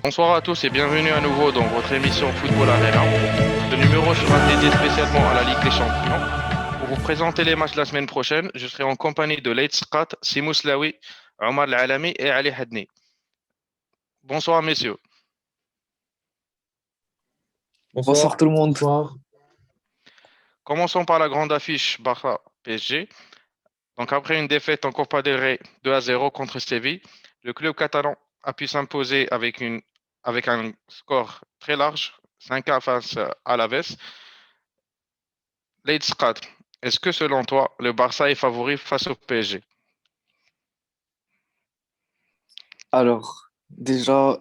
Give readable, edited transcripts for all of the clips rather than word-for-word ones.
Bonsoir à tous et bienvenue à nouveau dans votre émission Football Arena. Ce numéro sera dédié spécialement à la Ligue des Champions. Pour vous présenter les matchs de la semaine prochaine, je serai en compagnie de Leït Sqat, Simou Slaoui, Omar Al-Alami et Ali Hadni. Bonsoir messieurs. Bonsoir tout le monde. Bonsoir. Commençons par la grande affiche Barça PSG. Donc après une défaite en Copa del Rey 2-0 contre Séville, le club catalan a pu s'imposer avec un score très large, 5-1 face à Alaves. Leït Sqat, est-ce que selon toi, le Barça est favori face au PSG? Alors, déjà,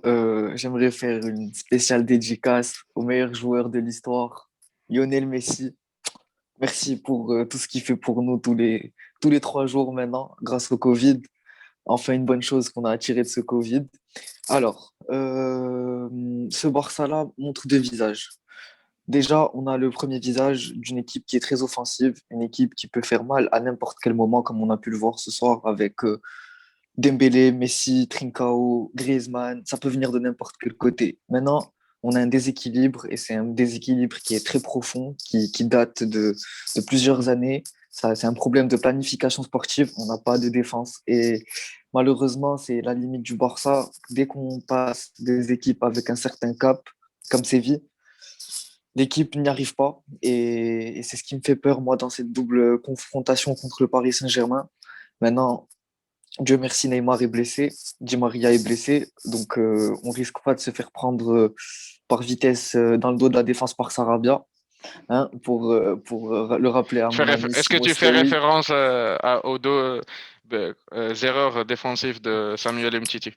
j'aimerais faire une spéciale dédicace au meilleur joueur de l'histoire, Lionel Messi. Merci pour tout ce qu'il fait pour nous tous les 3 jours maintenant, grâce au Covid. Enfin, une bonne chose qu'on a attiré de ce Covid. Alors, ce Barça-là montre deux visages. Déjà, on a le premier visage d'une équipe qui est très offensive, une équipe qui peut faire mal à n'importe quel moment, comme on a pu le voir ce soir avec Dembélé, Messi, Trincao, Griezmann, ça peut venir de n'importe quel côté. Maintenant, on a un déséquilibre et c'est un déséquilibre qui est très profond, qui date de plusieurs années. Ça, c'est un problème de planification sportive. On n'a pas de défense et malheureusement, c'est la limite du Barça. Dès qu'on passe des équipes avec un certain cap, comme Séville, l'équipe n'y arrive pas et c'est ce qui me fait peur, moi, dans cette double confrontation contre le Paris Saint-Germain. Maintenant, Dieu merci, Neymar est blessé, Di Maria est blessé, donc on risque pas de se faire prendre par vitesse dans le dos de la défense par Sarabia, hein, pour le rappeler à mon ami Est-ce que Simo tu fais Slaoui. référence aux deux erreurs défensives de Samuel Umtiti?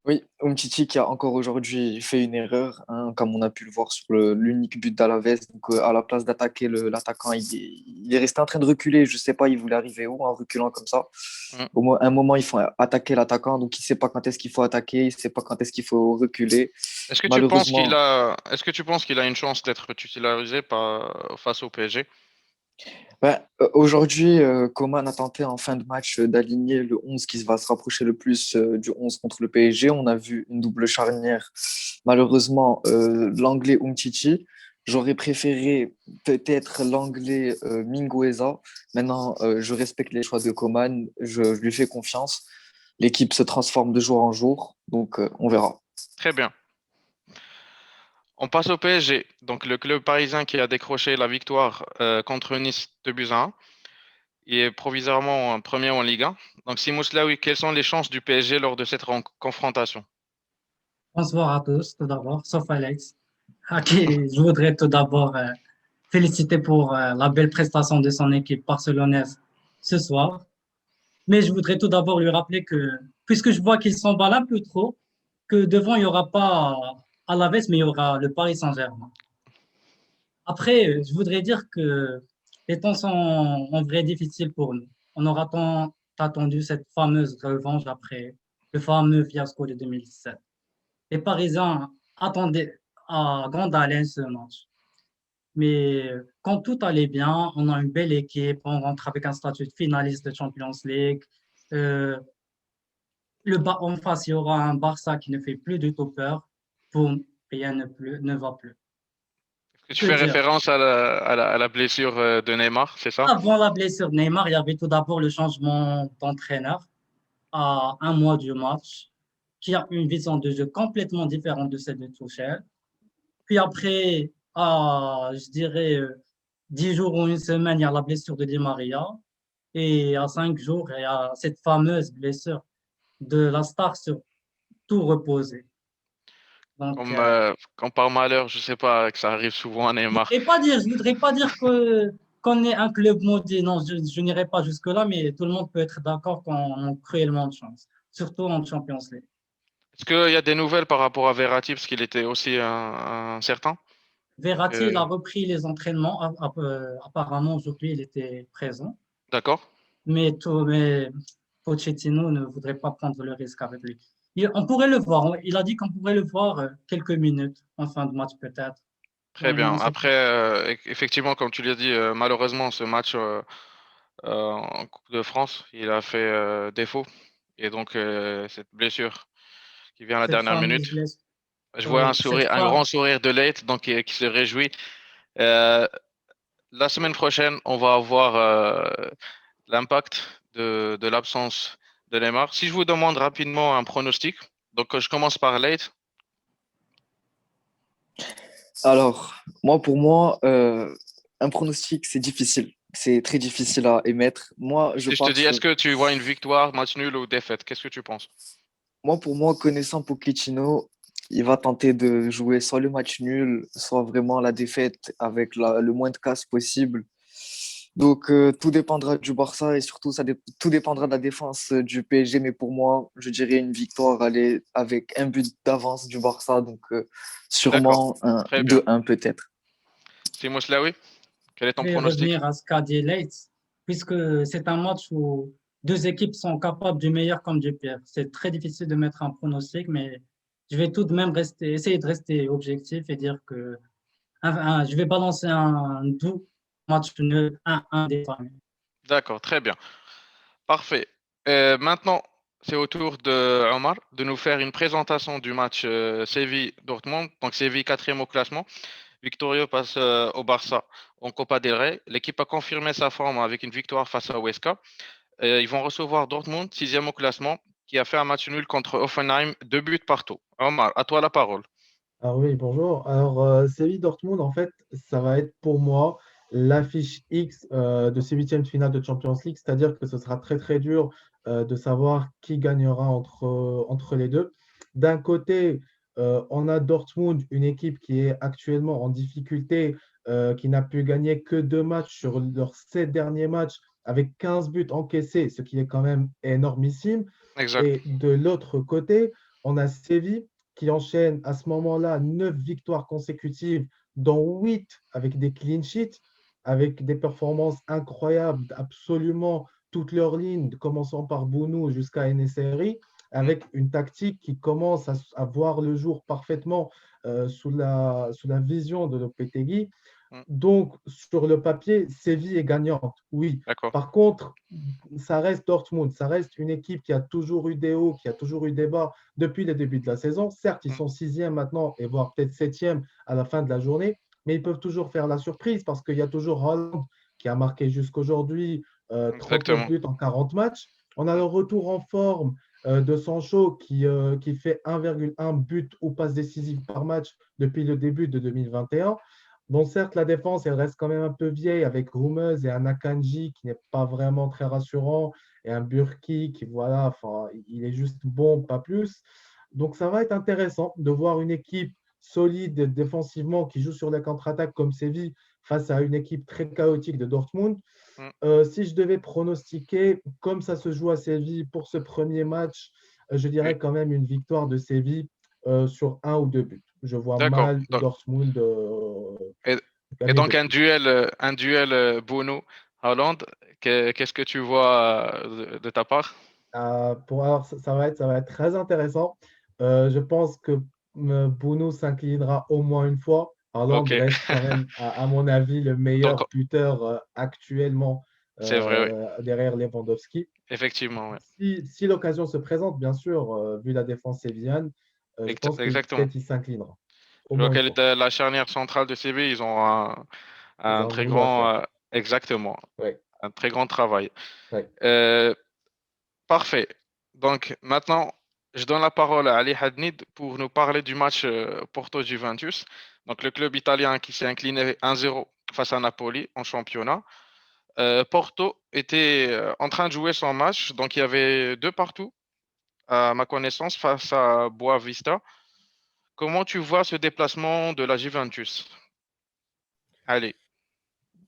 Oui, Umtiti qui a encore aujourd'hui fait une erreur, hein, comme on a pu le voir sur l'unique but d'Alaves. Donc, à la place d'attaquer l'attaquant, il est resté en train de reculer. Je sais pas, il voulait arriver où en reculant comme ça. Hmm. À un moment, il faut attaquer l'attaquant, donc il sait pas quand est-ce qu'il faut attaquer, il sait pas quand est-ce qu'il faut reculer. Malheureusement, Est-ce que tu penses qu'il a une chance d'être titularisé face au PSG? ouais, aujourd'hui, Coman a tenté en fin de match d'aligner le 11 qui va se rapprocher le plus du 11 contre le PSG. On a vu une double charnière. Malheureusement, l'anglais Umtiti. J'aurais préféré peut-être l'anglais Mingueza. Maintenant, je respecte les choix de Coman. Je lui fais confiance. L'équipe se transforme de jour en jour. Donc, on verra. Très bien. On passe au PSG. Donc le club parisien qui a décroché la victoire contre Nice 2 buts à 1. Il est provisoirement premier en Ligue 1. Donc Simou Slaoui, quelles sont les chances du PSG lors de cette confrontation? Bonsoir à tous, tout d'abord, sauf Alex, à qui je voudrais tout d'abord féliciter pour la belle prestation de son équipe barcelonaise ce soir. Mais je voudrais tout d'abord lui rappeler que, puisque je vois qu'il s'emballe un peu trop, que devant, il n'y aura pas Alaves, mais il y aura le Paris Saint-Germain. Après, je voudrais dire que les temps sont en vrai difficiles pour nous. On aura tant attendu cette fameuse revanche après le fameux fiasco de 2017. Les Parisiens attendaient à grande haleine ce match. Mais quand tout allait bien, on a une belle équipe, on rentre avec un statut de finaliste de Champions League. Euh, en face, il y aura un Barça qui ne fait plus du tout peur. Boum, rien ne va plus. Est-ce que tu Que fais dire? référence à la blessure de Neymar, c'est ça? Avant la blessure de Neymar, il y avait tout d'abord le changement d'entraîneur à un mois du match, qui a une vision de jeu complètement différente de celle de Tuchel. Puis après, je dirais, 10 jours ou une semaine, il y a la blessure de Di Maria. Et à 5 jours, il y a cette fameuse blessure de la star sur tout reposé. Donc, Comme par malheur, je sais pas, que ça arrive souvent à Neymar. je voudrais pas dire qu'on est un club maudit. Non, je n'irai pas jusque-là, mais tout le monde peut être d'accord qu'on a cruellement de chance, surtout en Champions League. Est-ce qu'il y a des nouvelles par rapport à Verratti, parce qu'il était aussi un certain? Verratti, il a Euh, repris les entraînements. Apparemment, aujourd'hui, il était présent. d'accord. Mais Pochettino ne voudrait pas prendre le risque avec lui. On pourrait le voir. Il a dit qu'on pourrait le voir quelques minutes en fin de match peut-être. Très bien. On sait Après, pas. effectivement, comme tu l'as dit, malheureusement, ce match en Coupe de France, il a fait défaut. Et donc, cette blessure qui vient à la Cette dernière fameuse minute. blessure. Je vois Oui, cette un fois, grand sourire de Leite, donc qui se réjouit. Euh, la semaine prochaine, on va avoir l'impact de l'absence de Neymar. Si je vous demande rapidement un pronostic, donc je commence par Leite. Alors, pour moi, un pronostic, c'est difficile. C'est très difficile à émettre. Si je te dis, est-ce que tu vois une victoire, match nul ou défaite? Qu'est-ce que tu penses? Pour moi, connaissant Pochettino, il va tenter de jouer soit le match nul, soit vraiment la défaite avec le moins de casse possible. Donc, tout dépendra du Barça et surtout, tout dépendra de la défense du PSG. Mais pour moi, je dirais une victoire avec un but d'avance du Barça. Donc, D'accord, sûrement un très bien. 2-1 peut-être. Simo Slaoui, quel est ton je vais pronostic? revenir à ce qu'a dit Leitz, puisque c'est un match où deux équipes sont capables du meilleur comme du pire. C'est très difficile de mettre un pronostic, mais je vais tout de même essayer de rester objectif et dire que je vais balancer un doux match nul 1-1 des familles. D'accord, très bien. Parfait. Maintenant, c'est au tour de Omar de nous faire une présentation du match Séville-Dortmund. Donc, Séville, quatrième au classement. Victorieux passe au Barça en Copa del Rey. L'équipe a confirmé sa forme avec une victoire face à Huesca. Ils vont recevoir Dortmund, sixième au classement, qui a fait un match nul contre Hoffenheim, 2 buts partout. Omar, à toi la parole. Ah oui, bonjour. Alors, Séville Dortmund, en fait, ça va être pour moi l'affiche X de ces huitièmes de finale de Champions League, c'est-à-dire que ce sera très très dur de savoir qui gagnera entre les deux. D'un côté, on a Dortmund, une équipe qui est actuellement en difficulté, qui n'a pu gagner que 2 matchs sur leurs 7 derniers matchs, avec 15 buts encaissés, ce qui est quand même énormissime. Exact. Et de l'autre côté, on a Séville qui enchaîne à ce moment-là 9 victoires consécutives, dont 8 avec des clean sheets, avec des performances incroyables, absolument toutes leurs lignes, commençant par Bounou jusqu'à Eneseri, Mm, avec une tactique qui commence à voir le jour parfaitement sous la vision de Lopetegui. mm, Donc, sur le papier, Séville est gagnante, oui. d'accord. Par contre, ça reste Dortmund, ça reste une équipe qui a toujours eu des hauts, qui a toujours eu des bas depuis le début de la saison. Certes, ils Mm, sont sixième maintenant et voire peut-être septième à la fin de la journée, mais ils peuvent toujours faire la surprise parce qu'il y a toujours Haaland qui a marqué jusqu'aujourd'hui 39 exactement. buts en 40 matchs. On a Mm, le retour en forme de Sancho qui fait 1,1 but ou passe décisive par match depuis le début de 2021. Bon, certes, la défense, elle reste quand même un peu vieille avec Hummels et un Akanji qui n'est pas vraiment très rassurant et un Burki qui, voilà, enfin, il est juste bon, pas plus. Donc, ça va être intéressant de voir une équipe solide défensivement qui joue sur les contre-attaques comme Séville face à une équipe très chaotique de Dortmund. mm, Si je devais pronostiquer, comme ça se joue à Séville pour ce premier match, je oui, dirais quand même une victoire de Séville sur 1 ou 2 buts. Je vois d'accord. mal Dortmund Et, et gagner de donc plus. un duel Bono-Haaland, qu'est-ce que tu vois de ta part? Alors, ça va être très intéressant. Je pense que Bruno s'inclinera au moins une fois. Haaland Ok, reste quand même, à mon avis, le donc meilleur buteur actuellement c'est vrai, oui. derrière Lewandowski. Effectivement, oui. Si l'occasion se présente, bien sûr, vu la défense sévillane, je pense que Exactement. peut-être il s'inclinera au Je vois moins une quelle est fois. la charnière centrale de CB, ils ont Ils un ont un très boulot à faire. grand, exactement, Ouais, un très grand travail. ouais. Euh, Parfait. Donc maintenant, je donne la parole à Ali Hadnid pour nous parler du match Porto-Juventus. Donc le club italien qui s'est incliné 1-0 face à Napoli en championnat. Porto était en train de jouer son match, donc il y avait 2 partout à ma connaissance face à Boavista. Comment tu vois ce déplacement de la Juventus? Allez,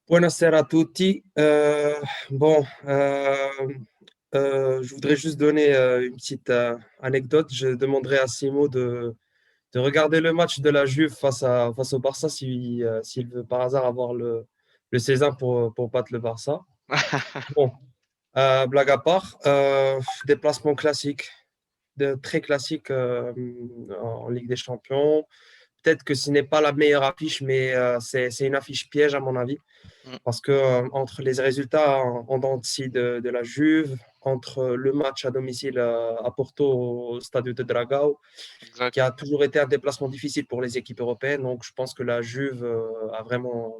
Buonasera a tutti. Bon, je voudrais juste donner une petite anecdote. Je demanderai à Simo de regarder le match de la Juve face au Barça s'il veut par hasard avoir le César pour battre le Barça. Bon, blague à part, déplacement classique, très classique en Ligue des Champions. Peut-être que ce n'est pas la meilleure affiche, mais c'est une affiche piège à mon avis. mm, Parce que entre les résultats en dents de scie de la Juve, entre le match à domicile à Porto au Stade de Dragao, Exact. qui a toujours été un déplacement difficile pour les équipes européennes. Donc, je pense que la Juve a vraiment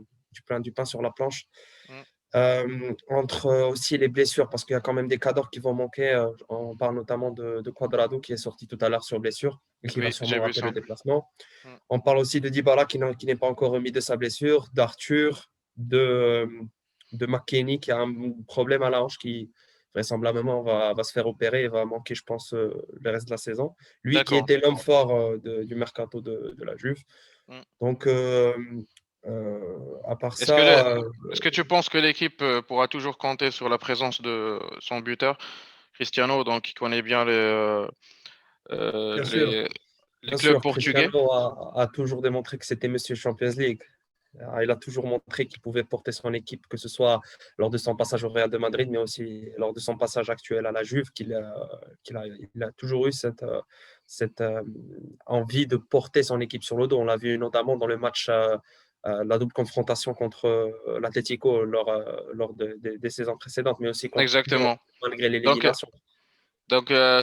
du pain sur la planche. Mm. Entre aussi les blessures, parce qu'il y a quand même des cadors qui vont manquer. On parle notamment de Cuadrado qui est sorti tout à l'heure sur blessure et qui va Oui, j'ai sûrement vu rater ça. le déplacement. Mm. On parle aussi de Dybala qui n'est pas encore remis de sa blessure, d'Arthur, de McKennie qui a un problème à la hanche qui vraisemblablement va se faire opérer et va manquer, je pense, le reste de la saison. Lui qui D'accord. était l'homme fort du mercato de la Juve. Mm. Donc, à part Est-ce que, le- ça, est-ce que tu penses que l'équipe pourra toujours compter sur la présence de son buteur, Cristiano, donc qui connaît bien bien sûr, les, les bien clubs sûr, portugais? Cristiano a toujours démontré que c'était Monsieur Champions League. Il a toujours montré qu'il pouvait porter son équipe, que ce soit lors de son passage au Real de Madrid, mais aussi lors de son passage actuel à la Juve, il a toujours eu cette envie de porter son équipe sur le dos. On l'a vu notamment dans le match, la double confrontation contre l'Atlético lors des saisons précédentes, mais aussi contre Lyon, Exactement. malgré Donc, l'élimination.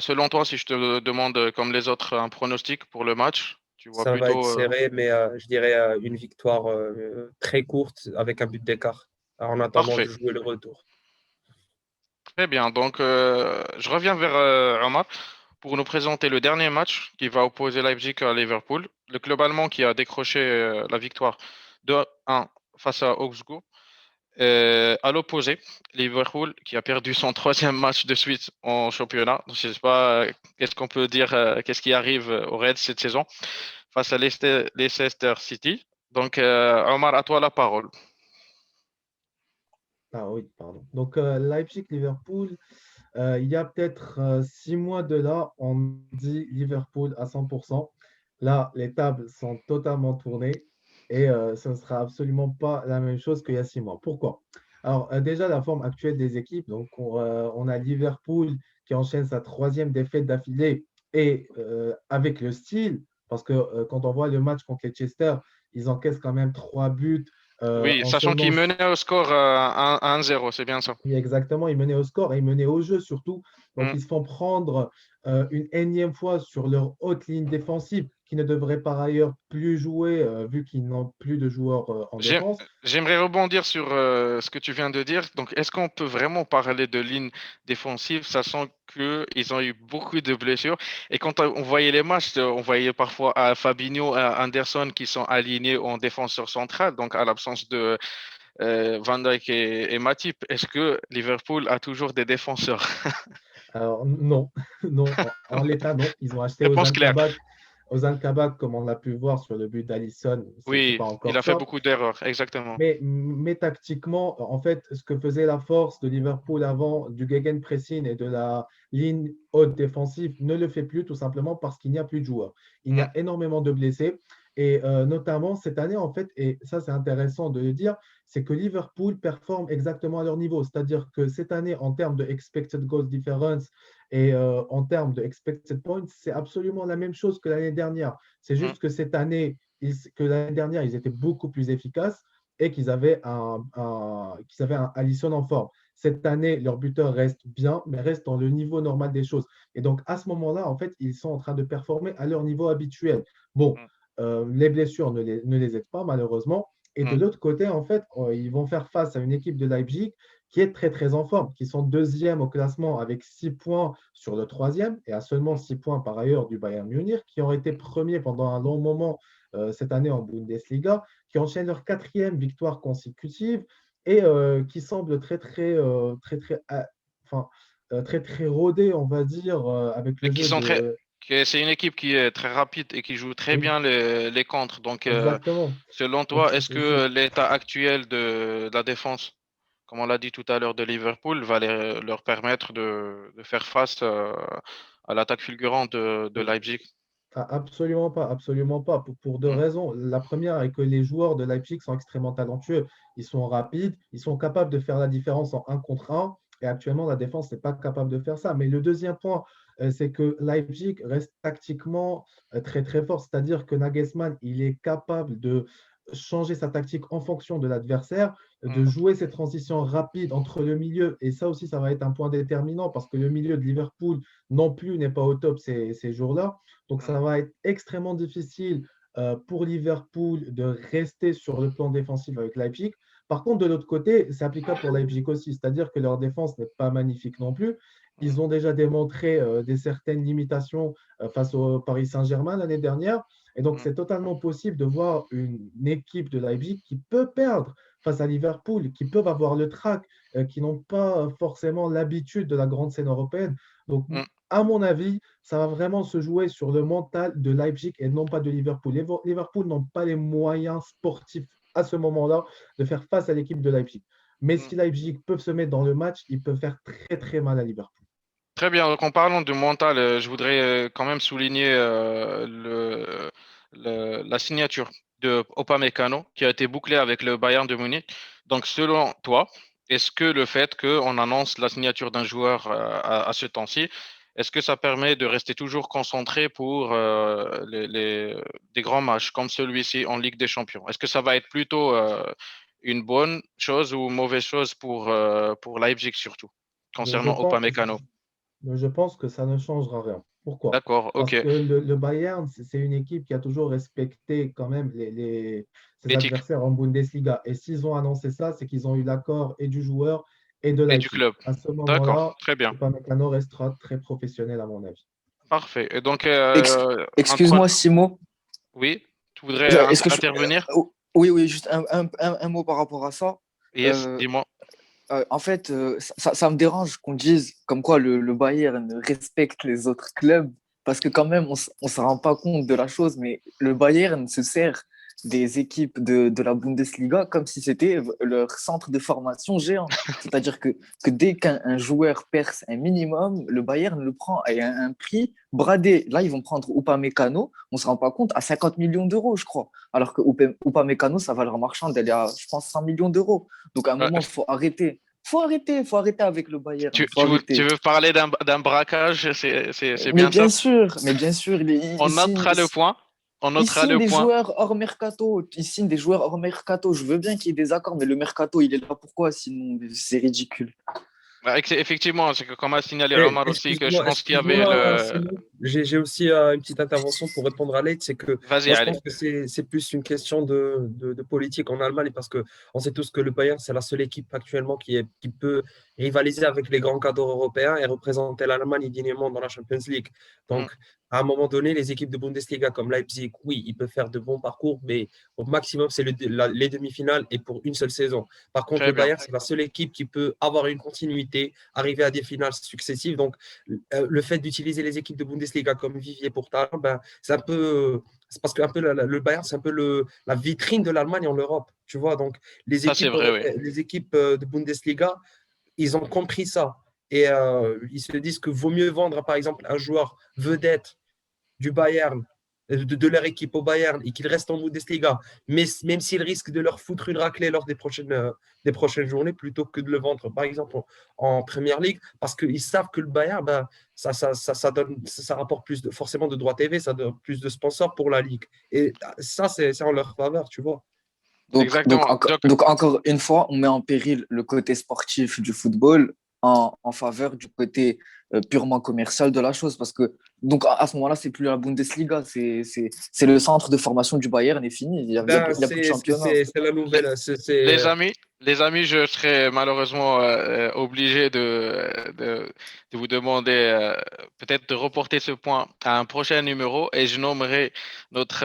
selon toi, si je te demande, comme les autres, un pronostic pour le match, tu vois Ça va être plutôt. serré, mais je dirais une victoire très courte avec un but d'écart en attendant de Parfait. jouer le retour. Très bien. Donc, je reviens vers Omar pour nous présenter le dernier match qui va opposer Leipzig à Liverpool. Le club allemand qui a décroché la victoire 2-1 face à Augsbourg. À l'opposé, Liverpool qui a perdu son troisième match de suite en championnat. Je ne sais pas qu'est-ce qu'on peut dire, qu'est-ce qui arrive aux Reds cette saison face à Leicester City. Donc, Omar, à toi la parole. Ah oui, pardon. Donc, Leipzig-Liverpool, il y a peut-être 6 mois de là, on dit Liverpool à 100%. Là, les tables sont totalement tournées et ce ne sera absolument pas la même chose qu'il y a 6 mois. Pourquoi? Alors, déjà, la forme actuelle des équipes. Donc, on a Liverpool qui enchaîne sa troisième défaite d'affilée et avec le style, parce que quand on voit le match contre Leicester, ils encaissent quand même 3 buts Oui, en sachant seulement qu'il menait au score 1-0, c'est bien ça. oui, exactement, ils menaient au score et ils menaient au jeu surtout. Donc, Mm. ils se font prendre une énième fois sur leur haute ligne défensive qui ne devrait par ailleurs plus jouer vu qu'ils n'ont plus de joueurs en J'ai- défense. J'aimerais rebondir sur ce que tu viens de dire. Donc, est-ce qu'on peut vraiment parler de ligne défensive, sachant qu'ils ont eu beaucoup de blessures? Et quand on voyait les matchs, on voyait parfois Fabinho, Anderson qui sont alignés en défenseur central, donc à l'absence de Van Dijk et Matip. Est-ce que Liverpool a toujours des défenseurs? Alors, non, non, en l'état, non. Ils ont acheté Réponse claire. Ozan Kabak, comme on l'a pu voir sur le but d'Alisson, c'est Oui, pas il encore a fait top. beaucoup d'erreurs, exactement. Mais tactiquement, en fait, ce que faisait la force de Liverpool avant du gegenpressing et de la ligne haute défensive ne le fait plus tout simplement parce qu'il n'y a plus de joueurs. Il y Mm, a énormément de blessés et notamment cette année, en fait, et ça c'est intéressant de le dire, c'est que Liverpool performe exactement à leur niveau. C'est-à-dire que cette année, en termes de expected goals difference et en termes de expected points, c'est absolument la même chose que l'année dernière. C'est mm. juste que cette année, que l'année dernière, ils étaient beaucoup plus efficaces et qu'ils avaient un Alisson en forme. Cette année, leur buteur reste bien, mais reste dans le niveau normal des choses. Et donc, à ce moment-là, en fait, ils sont en train de performer à leur niveau habituel. Bon, Mm, les blessures ne les aident pas, malheureusement. Et de mm. l'autre côté, en fait, ils vont faire face à une équipe de Leipzig qui est très, très en forme, qui sont deuxième au classement avec 6 points sur le troisième et à seulement 6 points par ailleurs du Bayern Munich, qui ont été premiers pendant un long moment cette année en Bundesliga, qui enchaînent leur quatrième victoire consécutive et qui semblent enfin, très, très rodés, on va dire, avec Et le qui jeu sont très, de… c'est une équipe qui est très rapide et qui joue très Oui, bien les contres. Donc, exactement. selon Donc, toi, est-ce c'est ça. que l'état actuel de la défense, comme on l'a dit tout à l'heure de Liverpool, va leur permettre de faire face à l'attaque fulgurante de Leipzig? Ah, absolument pas, absolument pas, pour deux Mm, raisons. La première est que les joueurs de Leipzig sont extrêmement talentueux. Ils sont rapides, ils sont capables de faire la différence en 1 contre 1. Et actuellement, la défense n'est pas capable de faire ça. Mais le deuxième point, c'est que Leipzig reste tactiquement très, très fort. C'est-à-dire que Nagelsmann, il est capable de changer sa tactique en fonction de l'adversaire, de jouer ces transitions rapides entre le milieu. Et ça aussi, ça va être un point déterminant parce que le milieu de Liverpool non plus n'est pas au top ces jours-là. Donc, ça va être extrêmement difficile pour Liverpool de rester sur le plan défensif avec Leipzig. Par contre, de l'autre côté, c'est applicable pour Leipzig aussi, c'est-à-dire que leur défense n'est pas magnifique non plus. Ils ont déjà démontré des certaines limitations face au Paris Saint-Germain l'année dernière. Et donc, c'est totalement possible de voir une équipe de Leipzig qui peut perdre face à Liverpool, qui peuvent avoir le trac, qui n'ont pas forcément l'habitude de la grande scène européenne. Donc, à mon avis, ça va vraiment se jouer sur le mental de Leipzig et non pas de Liverpool. Liverpool n'ont pas les moyens sportifs à ce moment-là de faire face à l'équipe de Leipzig. Mais si Leipzig peuvent se mettre dans le match, ils peuvent faire très très mal à Liverpool. Très bien. Donc, en parlant de mental, je voudrais quand même souligner la signature de Upamecano qui a été bouclée avec le Bayern de Munich. Donc, selon toi, est-ce que le fait qu'on annonce la signature d'un joueur à ce temps-ci, est-ce que ça permet de rester toujours concentré pour des grands matchs comme celui-ci en Ligue des Champions? Est-ce que ça va être plutôt une bonne chose ou une mauvaise chose pour Leipzig surtout, Je concernant pense, Upamecano? je pense que ça ne changera rien. Pourquoi? D'accord, Parce ok. que le Bayern, c'est une équipe qui a toujours respecté quand même ses L'éthique adversaires en Bundesliga. Et s'ils ont annoncé ça, c'est qu'ils ont eu l'accord et du joueur et de et du Leipzig. club. À ce D'accord, moment-là, très bien. Upamecano restera très professionnel à mon avis. Parfait. Et donc, Ex- Excuse-moi, Simo. Oui, tu voudrais Est-ce que intervenir? oui, oui, juste un mot par rapport à ça. Yes, Euh, dis-moi. En fait, ça me dérange qu'on dise comme quoi le Bayern respecte les autres clubs, parce que quand même, on se rend pas compte de la chose, mais le Bayern se sert des équipes de la Bundesliga comme si c'était leur centre de formation géant. C'est-à-dire que dès qu'un joueur perce un minimum, le Bayern le prend à un prix bradé. Là, ils vont prendre Upamecano, on se rend pas compte, à 50 millions d'euros, je crois. Alors que Upamecano, sa valeur marchande, elle est à, je pense, 100 millions d'euros. Donc, à un Euh, moment, il faut arrêter. Faut arrêter avec le Bayern. Faut tu arrêter. veux parler d'un braquage, c'est bien ça? Mais bien sûr, On notera le point. On il notera signe le des point. joueurs hors mercato. Il signe des joueurs hors mercato. Je veux bien qu'il y ait des accords, mais le mercato, il est là pourquoi? Sinon, c'est ridicule. Effectivement, c'est que comme a signalé Eh, Omar aussi, que je excuse-moi, pense qu'il y avait excuse-moi, le... Simon. J'ai aussi une petite intervention pour répondre à l'aide. C'est que Vas-y, moi, je allez. pense que c'est plus une question de politique en Allemagne parce que on sait tous que le Bayern, c'est la seule équipe actuellement qui peut rivaliser avec les grands cadres européens et représenter l'Allemagne dignement dans la Champions League. Mm, Donc, à un moment donné, les équipes de Bundesliga comme Leipzig, oui, ils peuvent faire de bons parcours, mais au maximum, c'est les demi-finales et pour une seule saison. Par contre, très le bien. Bayern, c'est la seule équipe qui peut avoir une continuité, arriver à des finales successives. Donc, le fait d'utiliser les équipes de Bundesliga comme vivier pour talent, ben, c'est un peu. C'est parce que un peu le Bayern, c'est un peu la vitrine de l'Allemagne en Europe. Tu vois, donc les Ça, c'est équipes, vrai, oui. les équipes de Bundesliga, ils ont compris ça. Et ils se disent que vaut mieux vendre, par exemple, un joueur vedette du Bayern, de leur équipe au Bayern, et qu'ils restent en Bundesliga, mais même s'ils risquent de leur foutre une raclée lors des prochaines journées, plutôt que de le vendre, par exemple, en Première Ligue, parce qu'ils savent que le Bayern, ben, ça rapporte forcément de droits TV, ça donne plus de sponsors pour la Ligue. Et ça, c'est en leur faveur, tu vois. Exactement. Donc, Donc, encore une fois, on met en péril le côté sportif du football en faveur du côté purement commercial de la chose. Parce que, donc, à ce moment-là, c'est plus la Bundesliga, c'est le centre de formation du Bayern est fini. Ben, Il y a plus de championnat. c'est la les, nouvelle. les amis, je serai malheureusement obligé de vous demander peut-être de reporter ce point à un prochain numéro et je nommerai notre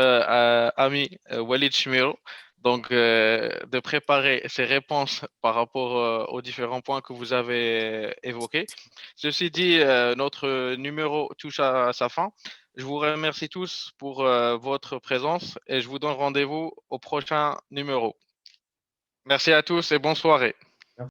ami Walid Chmiro. Donc, de préparer ses réponses par rapport aux différents points que vous avez évoqués. Ceci dit, notre numéro touche à sa fin. Je vous remercie tous pour votre présence et je vous donne rendez-vous au prochain numéro. Merci à tous et bonne soirée.